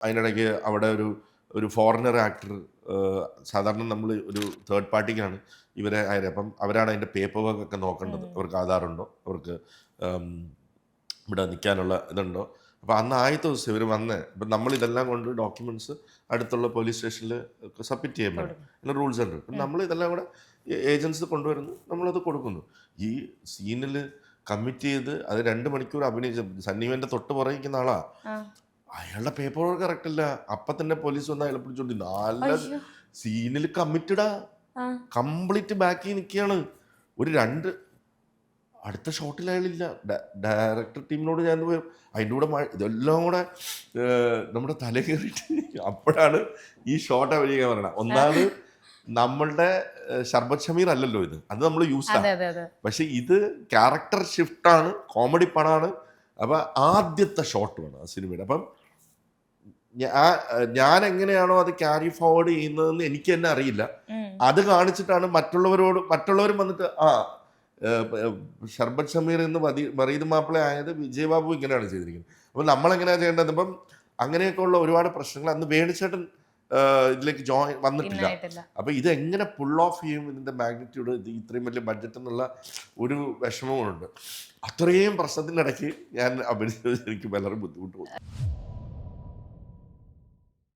അതിനിടയ്ക്ക് അവിടെ ഒരു ഫോറിനർ ആക്ടർ, സാധാരണ നമ്മൾ ഒരു തേർഡ് പാർട്ടിക്കാണ് ഇവരെ അയക്കുന്നത്. അപ്പം അവരാണ് അതിൻ്റെ പേപ്പർ വർക്ക് ഒക്കെ നോക്കേണ്ടത്. അവർക്ക് ആധാറുണ്ടോ, അവർക്ക് ഇവിടെ നിൽക്കാനുള്ള ഇതുണ്ടോ. അപ്പോൾ അന്ന് ആദ്യത്തെ ദിവസം ഇവർ വന്ന് ഇപ്പം നമ്മളിതെല്ലാം കൊണ്ട് ഡോക്യുമെൻറ്റ്സ് അടുത്തുള്ള പോലീസ് സ്റ്റേഷനിൽ സബ്മിറ്റ് ചെയ്യാൻ വേണം. അങ്ങനെ റൂൾസ് ഉണ്ട്. അപ്പം നമ്മൾ ഇതെല്ലാം കൂടെ ഏജൻസ് കൊണ്ടുവരുന്നു, നമ്മളത് കൊടുക്കുന്നു. ഈ സീനിൽ കമ്മിറ്റ് ചെയ്ത് അത് 2 മണിക്കൂർ അഭിനയിച്ച സണ്ണീവൻ്റെ തൊട്ട് പുറകിക്കുന്ന ആളാ. അയാളുടെ പേപ്പർ വർക്ക് കറക്റ്റ് അല്ല. അപ്പം തന്നെ പോലീസ് വന്ന് അയാളെ പിടിച്ചോണ്ടി. നല്ല സീനിൽ കമ്മിറ്റഡാ, കംപ്ലീറ്റ് ബാക്കി നിൽക്കുകയാണ്. ഒരു 2 അടുത്ത ഷോട്ടിൽ അയാളില്ല. ഡയറക്ടർ ടീമിനോട് ഞാൻ പോയി അതിൻ്റെ കൂടെ ഇതെല്ലാം കൂടെ നമ്മുടെ തല കയറിയിട്ട് അപ്പോഴാണ് ഈ ഷോട്ട് അഭിനയിക്കാൻ പറയണത്. ഒന്നാമത് നമ്മളുടെ ഷർബത് ഷമീർ അല്ലല്ലോ ഇത്, അത് നമ്മൾ യൂസ് ആണ്. പക്ഷെ ഇത് ക്യാരക്ടർ ഷിഫ്റ്റാണ്, കോമഡി പടമാണ്. അപ്പൊ ആദ്യത്തെ ഷോട്ട് വേണം ആ സിനിമയുടെ. അപ്പം ഞാൻ എങ്ങനെയാണോ അത് ക്യാരി ഫോർവേഡ് ചെയ്യുന്നതെന്ന് എനിക്ക് തന്നെ അറിയില്ല. അത് കാണിച്ചിട്ടാണ് മറ്റുള്ളവരും വന്നിട്ട് ഷർബത് ഷമീർ എന്ന് മറീദ് മാപ്പിള ആയത് വിജയബാബു ഇങ്ങനെയാണ് ചെയ്തിരിക്കുന്നത്. അപ്പം നമ്മളെങ്ങനെയാണ് ചെയ്യേണ്ടത്? ഇപ്പം അങ്ങനെയൊക്കെ ഉള്ള ഒരുപാട് പ്രശ്നങ്ങൾ അന്ന് വേണിച്ചേട്ടൻ ഇതിലേക്ക് ജോയിൻ വന്നിട്ടില്ല. അപ്പം ഇതെങ്ങനെ പുൾ ഓഫ് ചെയ്യും, ഇതിൻ്റെ മാഗ്നിറ്റ്യൂഡ്, ഇത് ഇത്രയും വലിയ ബഡ്ജറ്റ് എന്നുള്ള ഒരു വിഷമമുണ്ട്. അത്രയും പ്രശ്നത്തിനിടയ്ക്ക് ഞാൻ അഭിനയിച്ചത് എനിക്ക് വളരെ ബുദ്ധിമുട്ട് തോന്നി.